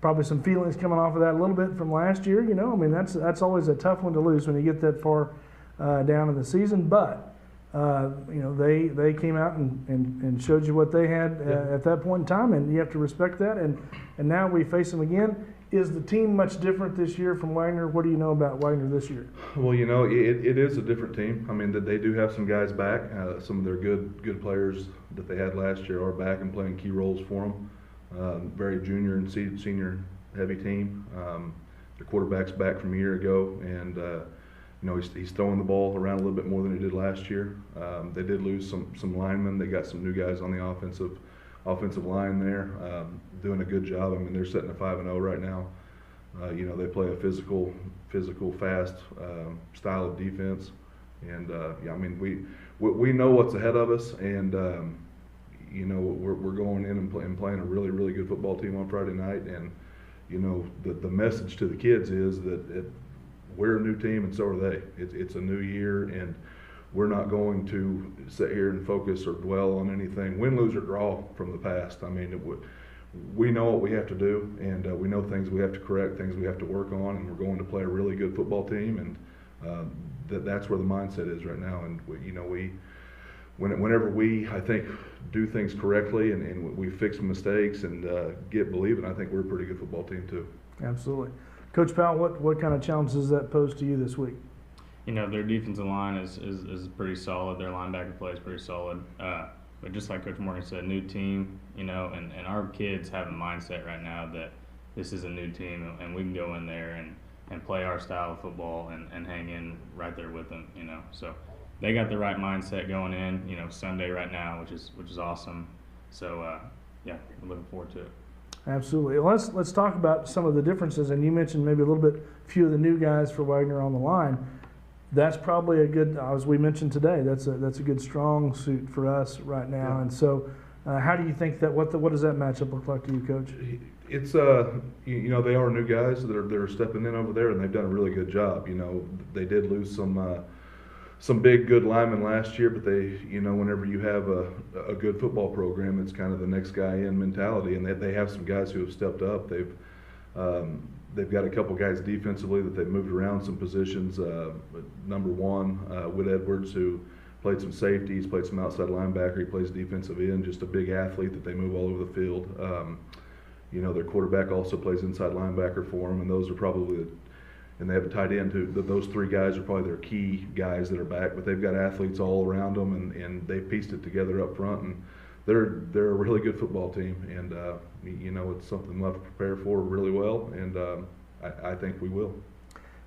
probably some feelings coming off of that a little bit from last year. That's always a tough one to lose when you get that far down in the season. But they came out and showed you what they had at that point in time, and you have to respect that. And now we face them again. Is the team much different this year from Wagner? What do you know about Wagner this year? Well, it is a different team. they do have some guys back. Some of their good players that they had last year are back and playing key roles for them. Very junior and senior heavy team. The quarterback's back from a year ago, and he's throwing the ball around a little bit more than he did last year. They did lose some linemen. They got some new guys on the offensive line there, doing a good job. They're sitting at 5-0 right now. They play a physical, fast style of defense, and we know what's ahead of us, and we're going in and playing a really, really good football team on Friday night. And the message to the kids is that we're a new team and so are they. It's a new year, and we're not going to sit here and focus or dwell on anything, win, lose, or draw from the past. I mean, we know what we have to do, and we know things we have to correct, things we have to work on, and we're going to play a really good football team, and that's where the mindset is right now. And whenever we, I think, do things correctly and we fix mistakes and get believing, I think we're a pretty good football team too. Absolutely. Coach Powell, what kind of challenges does that pose to you this week? You know, their defensive line is pretty solid. Their linebacker play is pretty solid. But just like Coach Morgan said, new team, you know, and our kids have a mindset right now that this is a new team and we can go in there and play our style of football and hang in right there with them, you know. So they got the right mindset going in, you know, Sunday right now, which is awesome. So, yeah, I'm looking forward to it. Absolutely. Let's talk about some of the differences. And you mentioned maybe a little bit, few of the new guys for Wagner on the line. That's probably a good, as we mentioned today, that's a good strong suit for us right now. Yeah. And so, how do you think that? What does that matchup look like to you, Coach? It's you know, they are new guys that are stepping in over there, and they've done a really good job. You know, they did lose some big good linemen last year, but they, you know, whenever you have a good football program, it's kind of the next guy in mentality, and they have some guys who have stepped up. They've got a couple guys defensively that they've moved around some positions. Number one, Whit Edwards, who played some safeties, played some outside linebacker. He plays defensive end, just a big athlete that they move all over the field. You know, their quarterback also plays inside linebacker for them, and those are probably and they have a tight end too. Those three guys are probably their key guys that are back, but they've got athletes all around them, and they've pieced it together up front, and they're a really good football team, and you know, it's something we'll have to prepare for really well, and I think we will.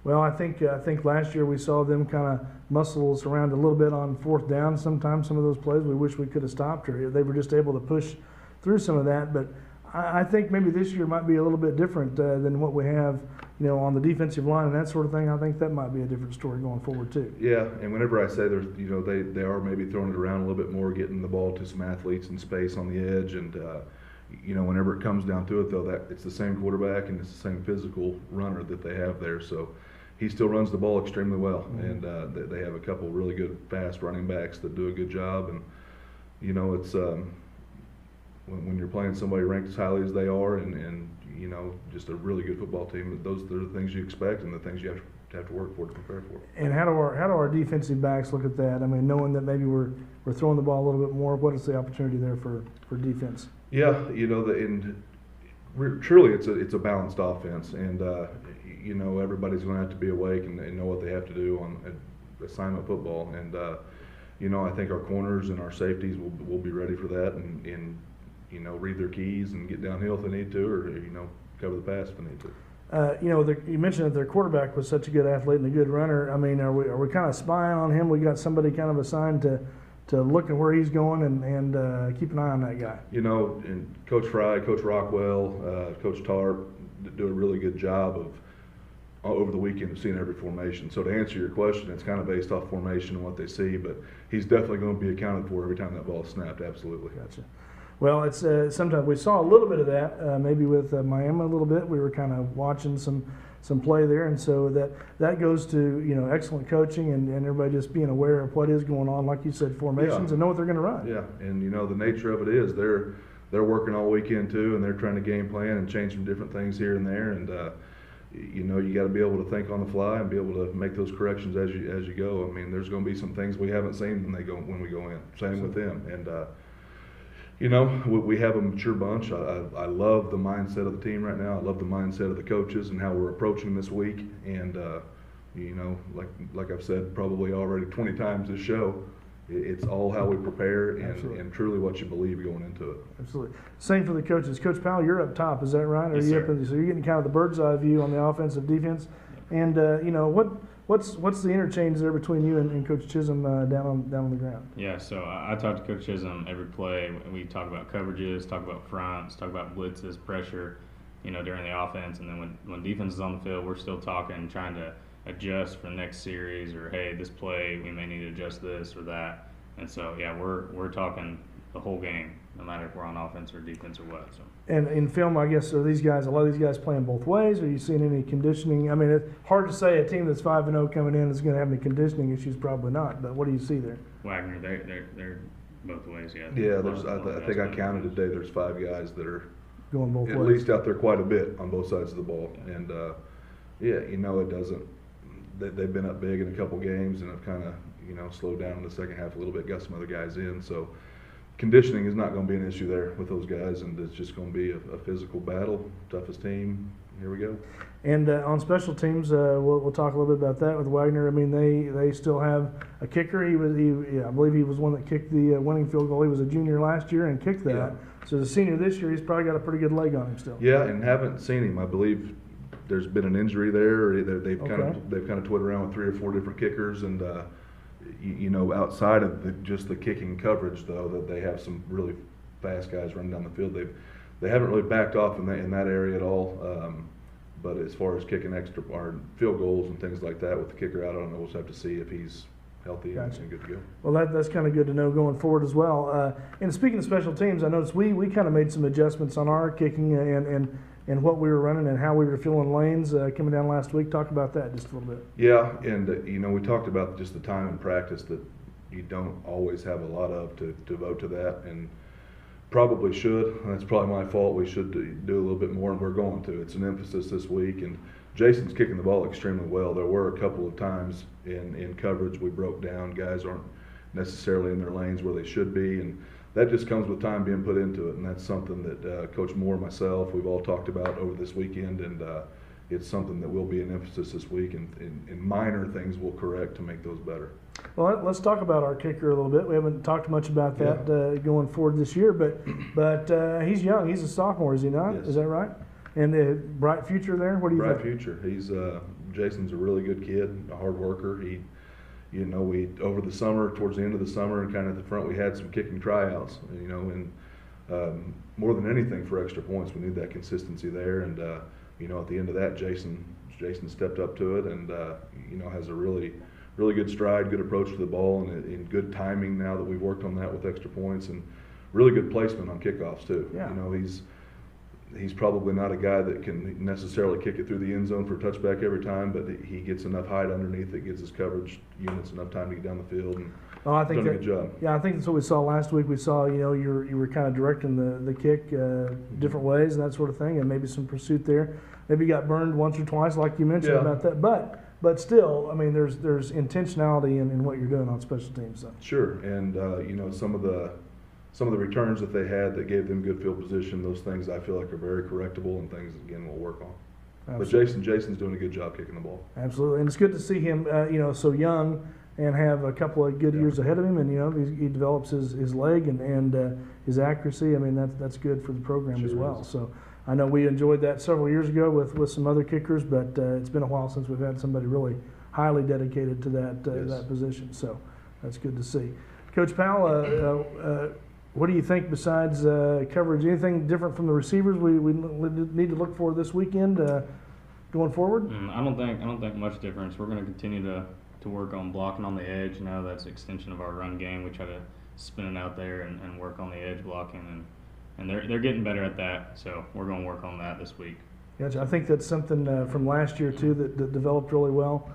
Well, I think last year we saw them kind of muscle us around a little bit on fourth down. Sometimes some of those plays we wish we could have stopped, or they were just able to push through some of that. But I think maybe this year might be a little bit different than what we have, you know, on the defensive line and that sort of thing. I think that might be a different story going forward too. Yeah, and whenever I say there's, you know, they are maybe throwing it around a little bit more, getting the ball to some athletes in space on the edge, and you know, whenever it comes down to it, though, that it's the same quarterback and it's the same physical runner that they have there. So he still runs the ball extremely well, and they have a couple really good fast running backs that do a good job. And you know, it's when you're playing somebody ranked as highly as they are, and you know, just a really good football team, those are the things you expect and the things you have to work for to prepare for. And how do our defensive backs look at that? I mean, knowing that maybe we're throwing the ball a little bit more, what is the opportunity there for defense? Yeah, you know, truly it's a balanced offense, and you know, everybody's going to have to be awake and know what they have to do on assignment football, and you know, I think our corners and our safeties will be ready for that, and you know, read their keys and get downhill if they need to, or you know, cover the pass if they need to. You know, you mentioned that their quarterback was such a good athlete and a good runner. I mean, are we kind of spying on him? We got somebody kind of assigned to look at where he's going and keep an eye on that guy. You know, and Coach Fry, Coach Rockwell, Coach Tarp do a really good job of over the weekend of seeing every formation. So to answer your question, it's kind of based off formation and what they see, but he's definitely going to be accounted for every time that ball is snapped. Absolutely. Gotcha. Well, it's sometimes we saw a little bit of that, maybe with Miami a little bit. We were kind of watching some play there, and so that goes to, you know, excellent coaching and everybody just being aware of what is going on, like you said, formations, and know what they're going to run. Yeah, and you know, the nature of it is they're working all weekend too, and they're trying to game plan and change some different things here and there, and you know, you got to be able to think on the fly and be able to make those corrections as you go. I mean, there's going to be some things we haven't seen when we go in. Same with them, and you know, we have a mature bunch. I love the mindset of the team right now. I love the mindset of the coaches and how we're approaching this week. And you know, like I've said probably already 20 times this show, it's all how we prepare and truly what you believe going into it. Absolutely. Same for the coaches. Coach Powell, you're up top, is that right? Yes, sir. So you're getting kind of the bird's eye view on the offensive defense. And you know, what's the interchange there between you and Coach Chisholm down on the ground? Yeah, so I talk to Coach Chisholm every play. We talk about coverages, talk about fronts, talk about blitzes, pressure, you know, during the offense. And then when defense is on the field, we're still talking, trying to adjust for the next series, or hey, this play we may need to adjust this or that. And so yeah, we're talking the whole game, no matter if we're on offense or defense or what. So. And in film, I guess, are these guys, a lot of these guys playing both ways? Are you seeing any conditioning? I mean, it's hard to say a team that's 5-0 coming in is going to have any conditioning issues. Probably not. But what do you see there? Wagner, they're both ways. Yeah. Yeah, I think I counted today. There's 5 guys that are going both ways. At least out there quite a bit on both sides of the ball. And yeah, it doesn't. They've been up big in a couple games and have kind of slowed down in the second half a little bit. Got some other guys in, so. Conditioning is not going to be an issue there with those guys, and it's just going to be a physical battle. Toughest team. Here we go. And on special teams, we'll talk a little bit about that with Wagner. I mean, they still have a kicker. I believe he was one that kicked the winning field goal. He was a junior last year and kicked that. Yeah. So as a senior this year, he's probably got a pretty good leg on him still. Yeah, and haven't seen him. I believe there's been an injury there. Or they've kind of toyed around with 3 or 4 different kickers, and outside of just the kicking coverage, though, that they have some really fast guys running down the field. They haven't really backed off in that area at all. But as far as kicking extra or field goals and things like that with the kicker out, I don't know. We'll just have to see if he's healthy and good to go. Well, that's kind of good to know going forward as well. And speaking of special teams, I noticed we kind of made some adjustments on our kicking and what we were running and how we were filling lanes coming down last week. Talk about that just a little bit. Yeah, and we talked about just the time in practice that you don't always have a lot of to devote to that, and probably should. That's probably my fault. We should do a little bit more, and we're going to. It's an emphasis this week, and Jason's kicking the ball extremely well. There were a couple of times in coverage we broke down. Guys aren't necessarily in their lanes where they should be, and that just comes with time being put into it, and that's something that Coach Moore and myself, we've all talked about over this weekend, and it's something that will be an emphasis this week, and minor things we'll correct to make those better. Well, let's talk about our kicker a little bit. We haven't talked much about that going forward this year, but he's young. He's a sophomore, is he not? Yes. Is that right? And a bright future there? What do you think? Bright future. He's Jason's a really good kid, a hard worker. We over the summer, towards the end of the summer, and kind of at the front, we had some kicking tryouts. And more than anything for extra points, we need that consistency there. And at the end of that, Jason stepped up to it, and has a really good stride, good approach to the ball, and good timing now that we've worked on that with extra points, and really good placement on kickoffs too. Yeah. He's probably not a guy that can necessarily kick it through the end zone for a touchback every time, but he gets enough height underneath that gives his coverage units enough time to get down the field, and I think done a good job. Yeah, I think that's what we saw last week. We saw, you were kind of directing the kick different ways and that sort of thing, and maybe some pursuit there. Maybe you got burned once or twice, like you mentioned about that, but still, I mean, there's intentionality in what you're doing on special teams. So. Sure, and some of the returns that they had that gave them good field position, those things I feel like are very correctable and things, again, we'll work on. Absolutely. But Jason's doing a good job kicking the ball. Absolutely, and it's good to see him, so young and have a couple of good years ahead of him, and he develops his leg and his accuracy. I mean, that's good for the program as well. So I know we enjoyed that several years ago with some other kickers, but it's been a while since we've had somebody really highly dedicated to that position. So that's good to see. Coach Powell, what do you think besides coverage? Anything different from the receivers we need to look for this weekend going forward? I don't think much difference. We're going to continue to work on blocking on the edge. That's an extension of our run game. We try to spin it out there and work on the edge blocking, and they're getting better at that. So we're going to work on that this week. Gotcha. I think that's something from last year too that developed really well.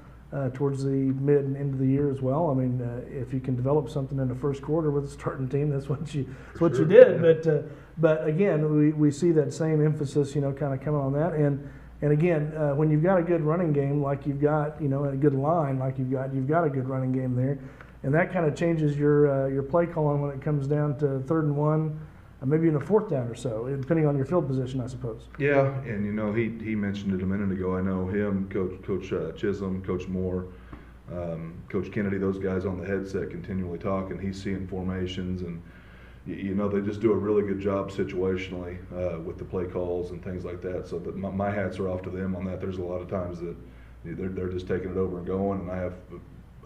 Towards the mid and end of the year as well. I mean, if you can develop something in the first quarter with a starting team, that's what you did. Yeah. But again, we see that same emphasis, kind of coming on that. And again, when you've got a good running game like you've got, and a good line like you've got a good running game there, and that kind of changes your play calling when it comes down to 3rd and 1. Maybe in a 4th down or so, depending on your field position, I suppose. Yeah, and he mentioned it a minute ago. I know him, Coach Chisholm, Coach Moore, Coach Kennedy. Those guys on the headset continually talk, and he's seeing formations, and they just do a really good job situationally with the play calls and things like that. So that my hats are off to them on that. There's a lot of times that they're just taking it over and going, and I have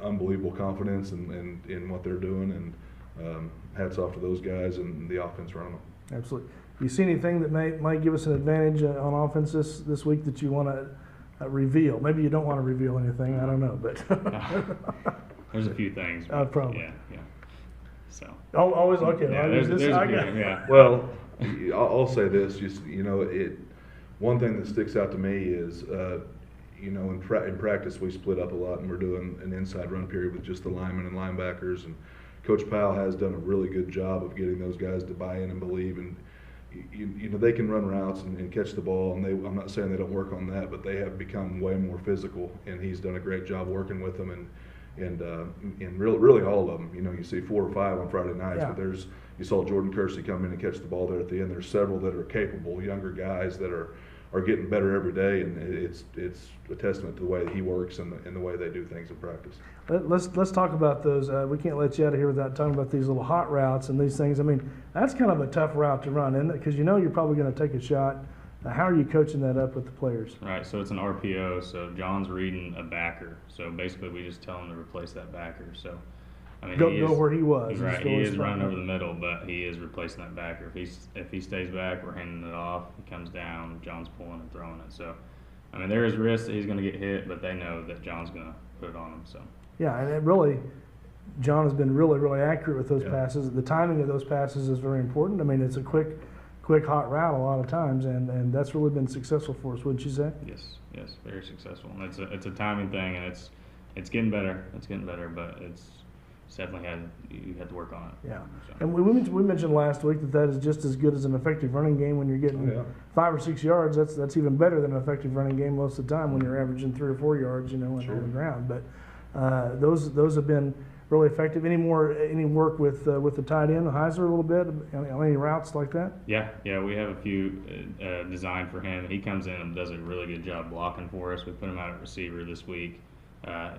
unbelievable confidence in what they're doing, and hats off to those guys and the offense around them. Absolutely. You see anything that might give us an advantage on offense this week that you want to reveal? Maybe you don't want to reveal anything. I don't know, but there's a few things. Probably. Yeah. So. Always okay. Yeah, there's a few, yeah. Well, I'll say this. Just one thing that sticks out to me is, in practice we split up a lot, and we're doing an inside run period with just the linemen and linebackers. And Coach Powell has done a really good job of getting those guys to buy in and believe. And they can run routes and catch the ball, and I'm not saying they don't work on that, but they have become way more physical, and he's done a great job working with them, and really all of them. You see 4 or 5 on Friday nights, but you saw Jordan Kersey come in and catch the ball there at the end. There's several that are capable, younger guys that are getting better every day, and it's a testament to the way that he works and the way they do things in practice. Let's talk about those. We can't let you out of here without talking about these little hot routes and these things. I mean, that's kind of a tough route to run, isn't it? Because you're probably going to take a shot. How are you coaching that up with the players? Right, so it's an RPO, so John's reading a backer. So basically we just tell him to replace that backer. So, I mean, go where he was. Right, he is running over the middle, but he is replacing that backer. If he stays back, we're handing it off. He comes down, John's pulling and throwing it. So, I mean, there is risk that he's going to get hit, but they know that John's going to put it on him. So. Yeah, and John has been really, really accurate with those passes. The timing of those passes is very important. I mean, it's a quick hot route a lot of times, and that's really been successful for us, wouldn't you say? Yes, very successful. And it's a timing thing, and it's getting better. It's getting better, but it's definitely you had to work on it. Yeah, so. And we mentioned last week that is just as good as an effective running game when you're getting 5 or 6 yards. That's even better than an effective running game most of the time when you're averaging 3 or 4 yards, on the ground. But those have been really effective. Any work with the tight end, Heiser, a little bit? Any routes like that? Yeah, we have a few designed for him. He comes in and does a really good job blocking for us. We put him out at receiver this week.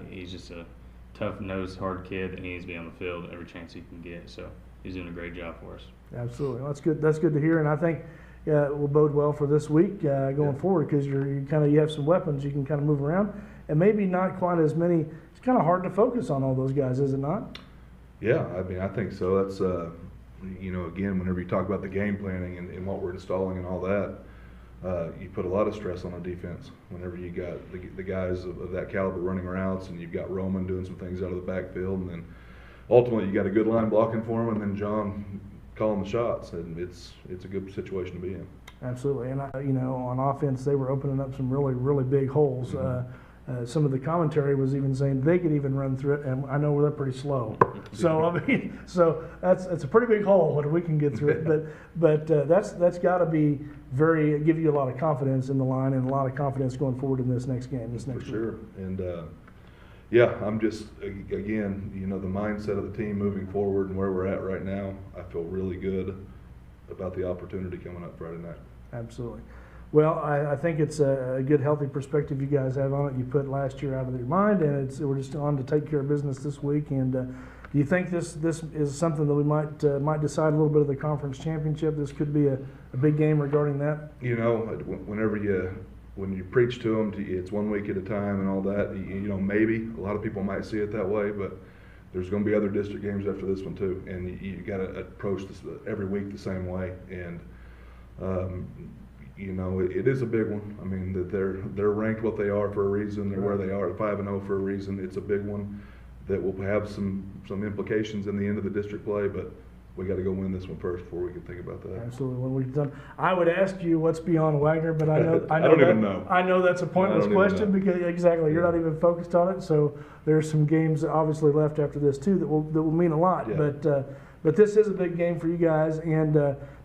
He's just a tough-nosed, hard kid that needs to be on the field every chance he can get. So he's doing a great job for us. Absolutely, well, that's good to hear, and I think it will bode well for this week going forward, because you have some weapons you can kind of move around, and maybe not quite as many. It's kind of hard to focus on all those guys, is it not? Yeah, I mean, I think so. That's again, whenever you talk about the game planning and what we're installing and all that, you put a lot of stress on a defense whenever you got the guys of that caliber running routes, and you've got Roman doing some things out of the backfield, and then ultimately you got a good line blocking for him, and then John calling the shots, and it's a good situation to be in. Absolutely, and on offense they were opening up some really, really big holes. Some of the commentary was even saying they could even run through it, and I know they're pretty slow. So I mean, that's a pretty big hole when we can get through it. But that's got to be give you a lot of confidence in the line, and a lot of confidence going forward in this next game, this next For sure, week. and I'm just again, the mindset of the team moving forward and where we're at right now. I feel really good about the opportunity coming up Friday night. Absolutely. Well, I think it's a good, healthy perspective you guys have on it. You put last year out of your mind, and we're just on to take care of business this week. And do you think this is something that we might decide a little bit of the conference championship? This could be a big game regarding that. When you preach to them, it's 1 week at a time and all that. Maybe a lot of people might see it that way, but there's going to be other district games after this one too, and you got to approach this every week the same way. And it is a big one. I mean, that they're ranked what they are for a reason. They're where they are at 5-0 for a reason. It's a big one that will have some implications in the end of the district play, but we got to go win this one first before we can think about that. Absolutely. When we've done, I would ask you what's beyond Wagner, but I know I don't even know. I know that's a pointless question because you're not even focused on it. So there's some games obviously left after this too that will mean a lot. Yeah. But this is a big game for you guys, and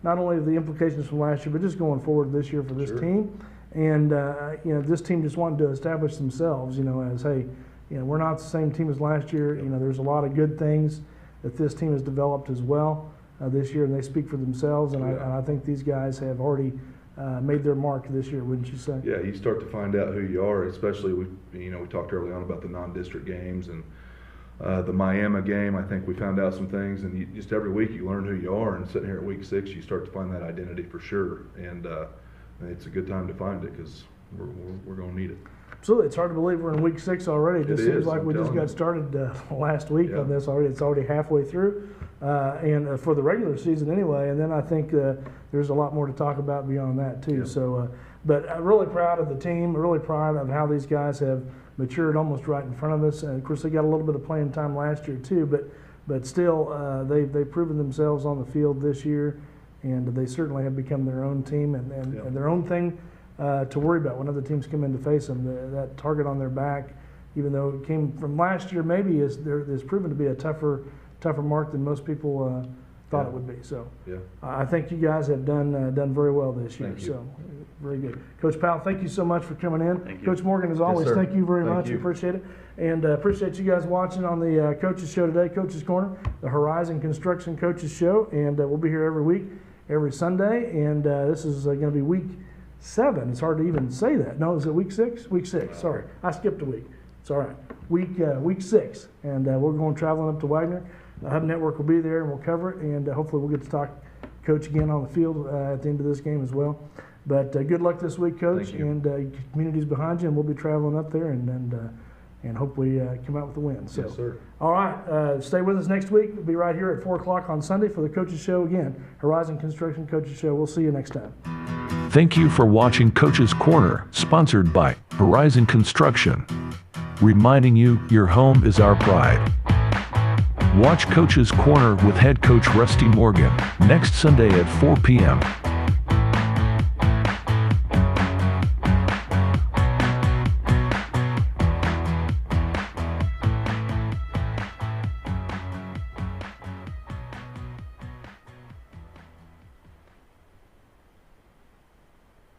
not only the implications from last year, but just going forward this year for this team. And this team just wanted to establish themselves, as hey, we're not the same team as last year. There's a lot of good things that this team has developed as well this year, and they speak for themselves. And I think these guys have already made their mark this year, wouldn't you say? Yeah, you start to find out who you are, especially we talked early on about the non-district games and the Miami game. I think we found out some things, and just every week you learn who you are. And sitting here at week 6, you start to find that identity for sure. And it's a good time to find it because we're going to need it. Absolutely. It's hard to believe we're in week 6 already. It just seems like we just got started last week on this already. It's already halfway through, and for the regular season anyway. And then I think there's a lot more to talk about beyond that too. Yeah. So, but I'm really proud of the team. Really proud of how these guys have matured almost right in front of us. And of course, they got a little bit of playing time last year too. but still, they've proven themselves on the field this year, and they certainly have become their own team and their own thing to worry about when other teams come in to face them. That target on their back, even though it came from last year, maybe is proven to be a tougher mark than most people thought it would be. So I think you guys have done very well this year. So very good. Coach Powell, thank you so much for coming in. Thank you. Coach Morgan, as always, thank you very much. You. Appreciate it. And appreciate you guys watching on the Coaches Show today, Coaches Corner, the Horizon Construction Coaches Show. And we'll be here every week, every Sunday. And this is going to be week 7. It's hard to even say that. No, is it week 6? Week 6. Sorry, I skipped a week. It's all right. Week 6. And we're going traveling up to Wagner. The Hub Network will be there, and we'll cover it. And hopefully we'll get to talk Coach again on the field at the end of this game as well. But good luck this week, Coach, and community's behind you, and we'll be traveling up there and hopefully come out with a win. So, yes, sir. All right, stay with us next week. We'll be right here at 4 o'clock on Sunday for the Coaches Show again, Horizon Construction Coaches Show. We'll see you next time. Thank you for watching Coach's Corner, sponsored by Horizon Construction. Reminding you, your home is our pride. Watch Coach's Corner with head coach Rusty Morgan next Sunday at 4 p.m.